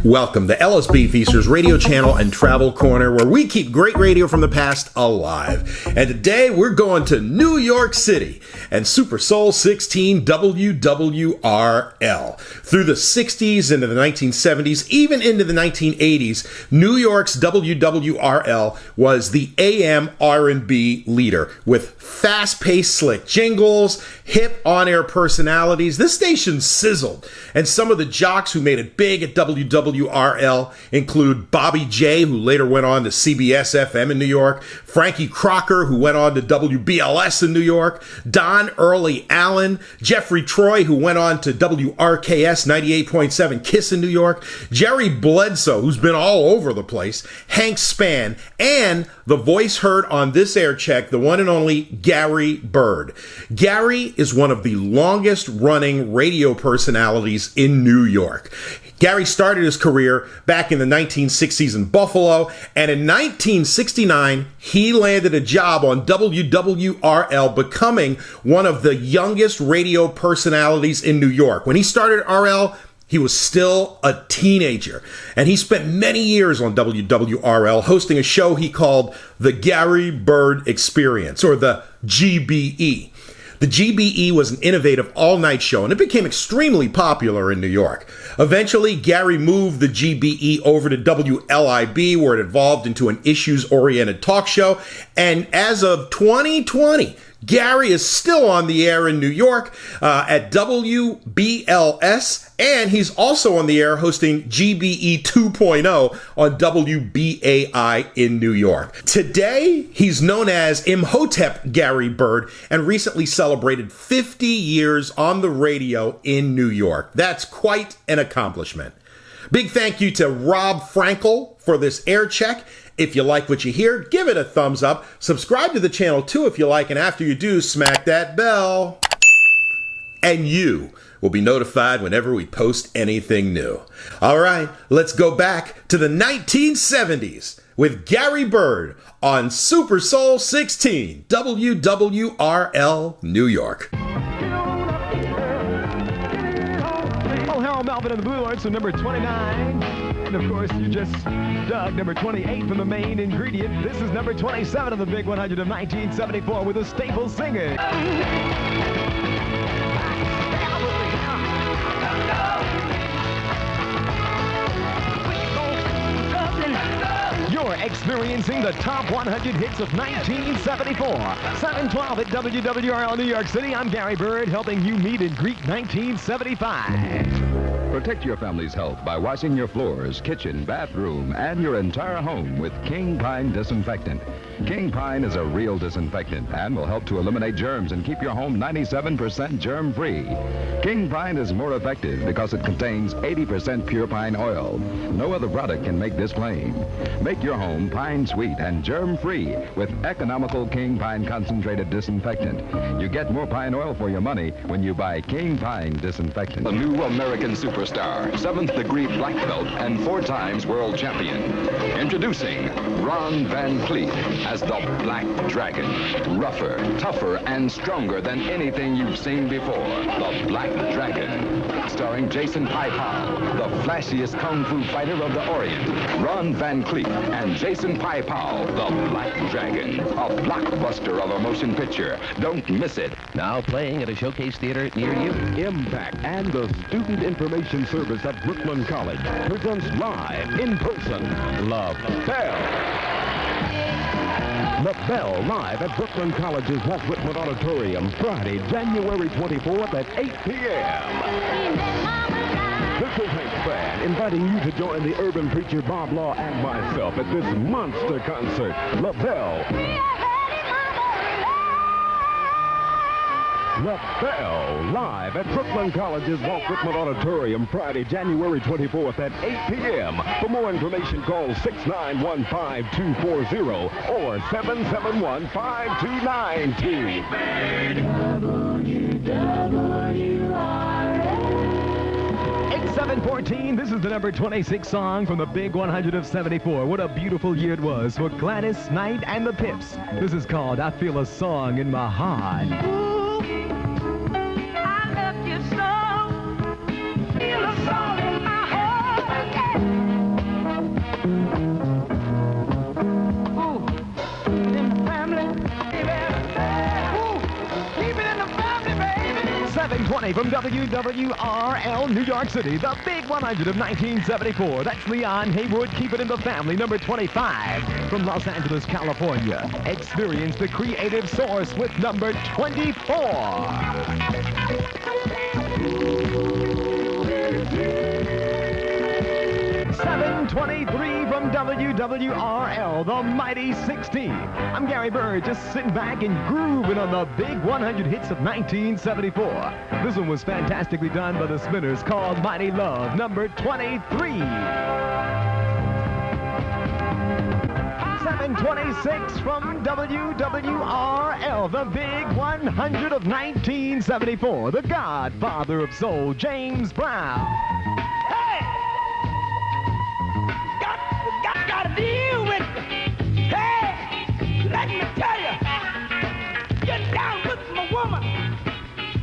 Welcome to LSB Feasters Radio Channel and Travel Corner, where we keep great radio from the past alive. And today we're going to New York City and Super Soul 16 WWRL. Through the 60s, into the 1970s, even into the 1980s, New York's WWRL was the AM R&B leader with fast-paced, slick jingles, hip on-air personalities. This station sizzled, and some of the jocks who made it big at WWRL include Bobby J, who later went on to CBS FM in New York, Frankie Crocker, who went on to WBLS in New York, Don Early Allen, Jeffery Troy, who went on to WRKS 98.7 KISS in New York, Gary Bledsoe, who's been all over the place, Hank Spann, and the voice heard on this Aircheck, the one and only Gary Byrd. Gary is one of the longest running radio personalities in New York. Gary started his career back in the 1960s in Buffalo, and in 1969, he landed a job on WWRL, becoming one of the youngest radio personalities in New York. When he started RL, he was still a teenager, and he spent many years on WWRL hosting a show he called the Gary Byrd Experience, or the GBE. The GBE was an innovative all-night show, and it became extremely popular in New York. Eventually, Gary moved the GBE over to WLIB, where it evolved into an issues-oriented talk show. And as of 2020, Gary is still on the air in New York at WBLS, and he's also on the air hosting GBE 2.0 on WBAI in New York. Today, he's known as Imhotep Gary Byrd and recently celebrated 50 years on the radio in New York. That's quite an accomplishment. Big thank you to Rob Frankel for this air check. If you like what you hear, give it a thumbs up. Subscribe to the channel too if you like, and after you do, smack that bell. And you will be notified whenever we post anything new. All right, let's go back to the 1970s with Gary Byrd on Super Soul 16 WWRL New York. Oh, Harold Melvin and the Blue Lords from number 29. And of course, you just dug number 28 from the main ingredient. This is number 27 of the Big 100 of 1974 with a staple singer. You're experiencing the top 100 hits of 1974. 712 at WWRL New York City. I'm Gary Byrd, helping you meet and greet 1975. Protect your family's health by washing your floors, kitchen, bathroom, and your entire home with King Pine Disinfectant. King Pine is a real disinfectant and will help to eliminate germs and keep your home 97% germ-free. King Pine is more effective because it contains 80% pure pine oil. No other product can make this claim. Make your home pine sweet and germ-free with economical King Pine concentrated disinfectant. You get more pine oil for your money when you buy King Pine Disinfectant. The new American superstar, 7th degree black belt and 4 times world champion. Introducing Ron Van Cleef as the Black Dragon. Rougher, tougher, and stronger than anything you've seen before. The Black Dragon. Starring Jason Pai-Pao, the flashiest kung fu fighter of the Orient. Ron Van Cleef and Jason Pai-Pao, the Black Dragon. A blockbuster of a motion picture. Don't miss it. Now playing at a showcase theater near you. Impact and the Student Information Service at Brooklyn College presents live in person La Belle. La Belle live at Brooklyn College's Walt Whitman Auditorium Friday, January 24th at 8 p.m. This is Hank Spann inviting you to join the urban preacher Bob Law and myself at this monster concert, La Belle. La Belle, live at Brooklyn College's Walt Whitman Auditorium Friday, January 24th at 8 p.m. For more information, call 691-5240 or 771-5292. 8714, this is the number 26 song from the Big 100 of 74. What a beautiful year it was for Gladys Knight and the Pips. This is called I Feel a Song in My Heart. Feel a song in my heart. 720 from WWRL, New York City, the big 100 of 1974. That's Leon Haywood, Keep It in the Family, number 25. From Los Angeles, California, experience the creative source with number 24. 723 from WWRL, the Mighty 16. I'm Gary Byrd, just sitting back and grooving on the big 100 hits of 1974. This one was fantastically done by the Spinners, called Mighty Love, number 23. 726 from WWRL, the big 100 of 1974. The godfather of soul, James Brown. Gotta deal with it. Hey, let me tell you, get down with my woman.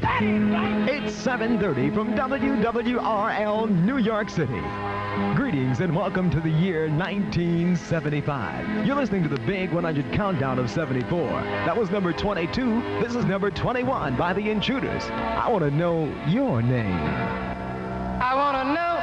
That ain't right. It's 7:30 from WWRL, New York City. Greetings and welcome to the year 1975. You're listening to the Big 100 Countdown of 74. That was number 22. This is number 21 by the Intruders. I want to know your name. I want to know.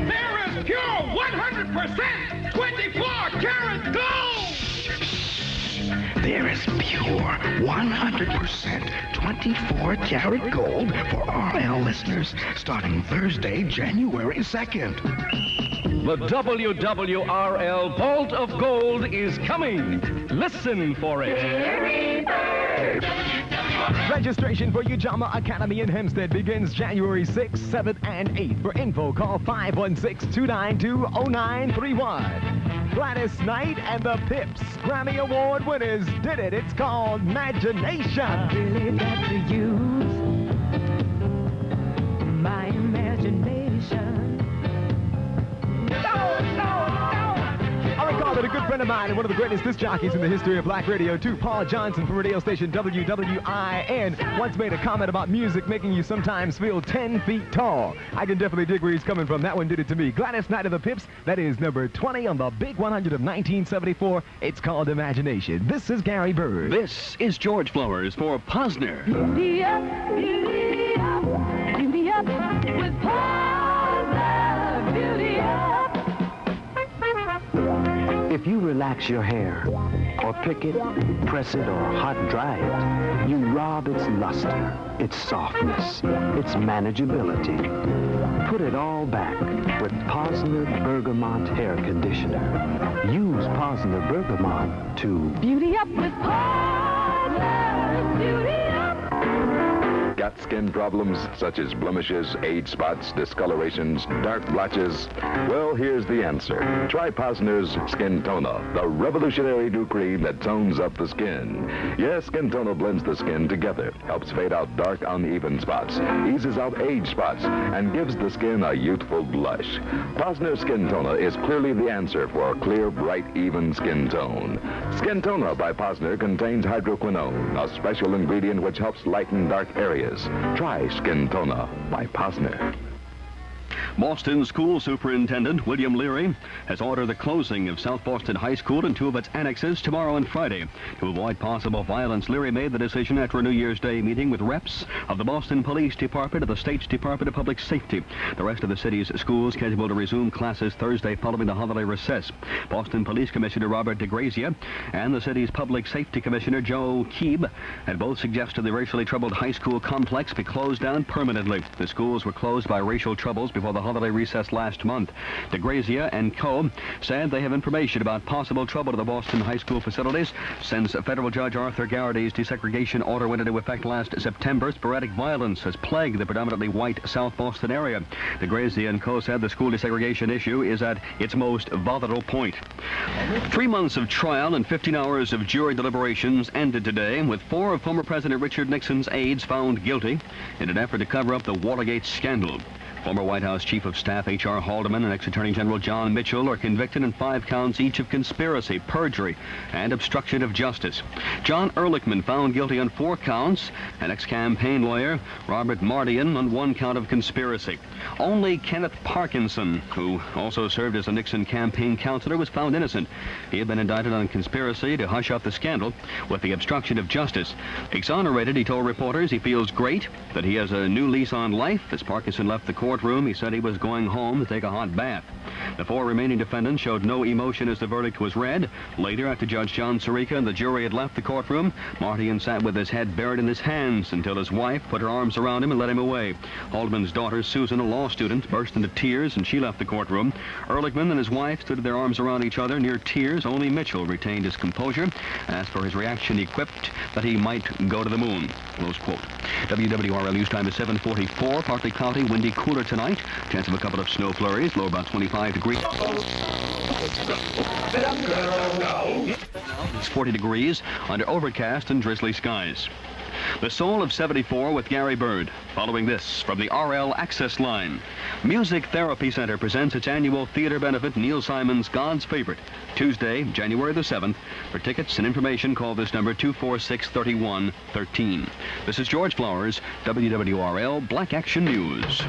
There is pure 100% 24-karat gold. There is pure 100% 24-karat gold for RL listeners starting Thursday, January 2nd. The WWRL Vault of Gold is coming. Listen for it. Registration for Ujamaa Academy in Hempstead begins January 6th, 7th, and 8th. For info, call 516-292-0931. Gladys Knight and the Pips, Grammy Award winners, did it. It's called Imagination. I really got to use my imagination. I recall that a good friend of mine and one of the greatest disc jockeys in the history of black radio, too, Paul Johnson from radio station WWIN, once made a comment about music making you sometimes feel 10 feet tall. I can definitely dig where he's coming from. That one did it to me. Gladys Knight of the Pips, that is number 20 on the Big 100 of 1974. It's called Imagination. This is Gary Byrd. This is George Flowers for Posner. Beauty up, beauty up, beauty up with Posner, beauty up. If you relax your hair, or pick it, press it, or hot dry it, you rob its luster, its softness, its manageability. Put it all back with Posner Bergamot Hair Conditioner. Use Posner Bergamot to Beauty up with Posner, beauty up. Got skin problems such as blemishes, age spots, discolorations, dark blotches? Well, here's the answer. Try Posner's Skin Toner, the revolutionary new cream that tones up the skin. Yes, Skin Toner blends the skin together, helps fade out dark, uneven spots, eases out age spots, and gives the skin a youthful blush. Posner Skin Toner is clearly the answer for a clear, bright, even skin tone. Skin Toner by Posner contains hydroquinone, a special ingredient which helps lighten dark areas. Try Skin Toner by Posner. Boston School Superintendent William Leary has ordered the closing of South Boston High School and two of its annexes tomorrow and Friday. To avoid possible violence, Leary made the decision after a New Year's Day meeting with reps of the Boston Police Department and the state's Department of Public Safety. The rest of the city's schools scheduled to resume classes Thursday following the holiday recess. Boston Police Commissioner Robert DeGrazia and the city's Public Safety Commissioner Joe Keeb had both suggested the racially troubled high school complex be closed down permanently. The schools were closed by racial troubles before the holiday recess last month. DeGrazia and co. said they have information about possible trouble to the Boston high school facilities since federal judge Arthur Garrity's desegregation order went into effect last September. Sporadic violence has plagued the predominantly white South Boston area. DeGrazia and co. said the school desegregation issue is at its most volatile point. 3 months of trial and 15 hours of jury deliberations ended today with 4 of former President Richard Nixon's aides found guilty in an effort to cover up the Watergate scandal. Former White House Chief of Staff H.R. Haldeman and ex-Attorney General John Mitchell are convicted in 5 counts each of conspiracy, perjury, and obstruction of justice. John Ehrlichman found guilty on 4 counts, and ex-campaign lawyer Robert Mardian on 1 count of conspiracy. Only Kenneth Parkinson, who also served as a Nixon campaign counselor, was found innocent. He had been indicted on conspiracy to hush up the scandal with the obstruction of justice. Exonerated, he told reporters he feels great, that he has a new lease on life. As Parkinson left the courtroom, he said he was going home to take a hot bath. The 4 remaining defendants showed no emotion as the verdict was read. Later, after Judge John Sirica and the jury had left the courtroom, Mardian sat with his head buried in his hands until his wife put her arms around him and led him away. Haldeman's daughter, Susan, a law student, burst into tears and she left the courtroom. Ehrlichman and his wife stood with their arms around each other near tears. Only Mitchell retained his composure. As for his reaction, he quipped that he might go to the moon. Close quote. WWRL news time is 7:44. Partly cloudy, windy, cooler tonight. Chance of a couple of snow flurries. Low about 25 degrees. It's 40 degrees under overcast and drizzly skies. The Soul of 74 with Gary Byrd. Following this from the RL Access Line. Music Therapy Center presents its annual theater benefit, Neil Simon's God's Favorite, Tuesday, January the 7th. For tickets and information, call this number 246-3113. This is George Flowers, WWRL Black Action News.